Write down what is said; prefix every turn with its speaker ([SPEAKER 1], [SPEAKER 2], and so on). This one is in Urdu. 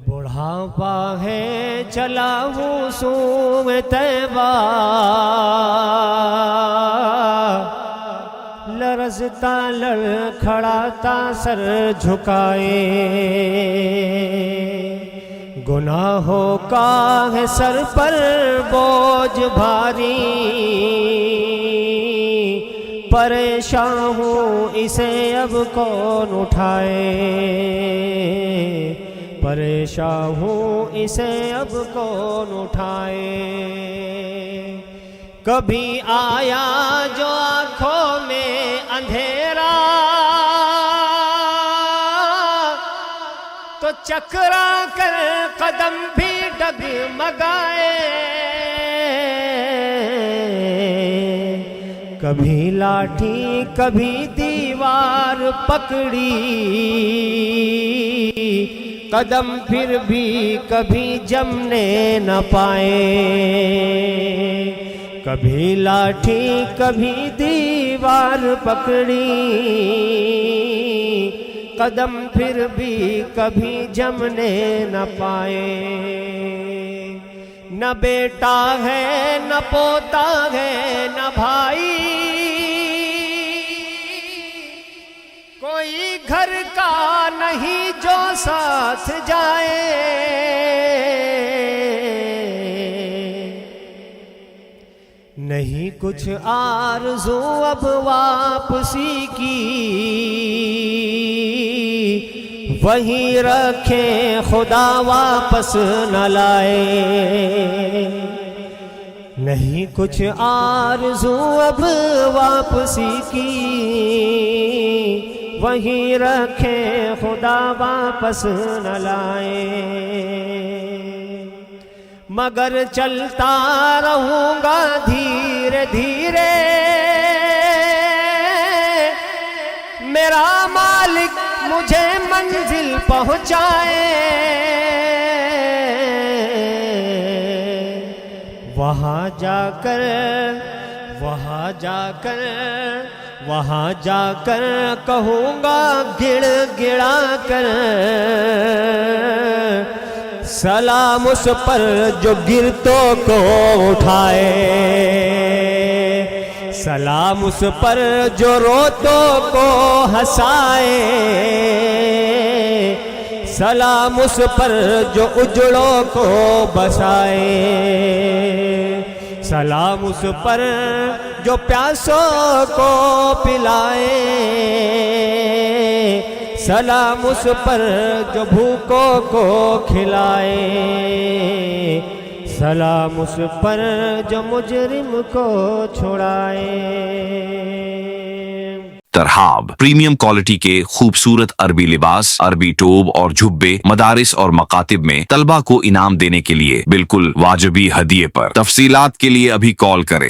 [SPEAKER 1] بڑھاپا ہے چلا ہوں سوم طیبہ، لرزتا لڑکھڑاتا سر جھکائے، گناہوں کا ہے سر پر بوجھ بھاری، پریشان ہوں اسے اب کون اٹھائے، پریشان ہوں اسے اب کون اٹھائے۔ کبھی آیا جو آنکھوں میں اندھیرا، تو چکرا کر قدم بھی ڈگمگائے، کبھی لاٹھی کبھی دیوار پکڑی، قدم پھر بھی کبھی جمنے نہ پائے، کبھی لاٹھی کبھی دیوار پکڑی، قدم پھر بھی کبھی جمنے نہ پائے۔ نہ بیٹا ہے نہ پوتا ہے نہ بھائی، کوئی گھر کا نہیں جو ساتھ جائے، نہیں کچھ آرزو اب واپسی کی، وہیں رکھے خدا واپس نہ لائے، نہیں کچھ آرزو اب واپسی کی، وہیں رکھے خدا واپس نہ لائے، مگر چلتا رہوں گا دھیرے دھیرے، میرا مالک مجھے منزل پہنچائے، وہاں جا کر کہوں گا گڑ گڑا کر، سلام اس پر جو گرتوں کو اٹھائے، سلام اس پر جو روتوں کو ہنسائے، سلام اس پر جو اجڑوں کو بسائے، سلام اس پر جو پیاسوں کو پلائے، سلام اس پر جو بھوکوں کو کھلائے، سلام اس پر جو مجرم کو چھڑائے۔
[SPEAKER 2] ترحاب پریمیم کوالٹی کے خوبصورت عربی لباس، عربی ٹوب اور جھبے مدارس اور مکاتب میں طلبہ کو انعام دینے کے لیے بالکل واجبی ہدیے پر۔ تفصیلات کے لیے ابھی کال کریں۔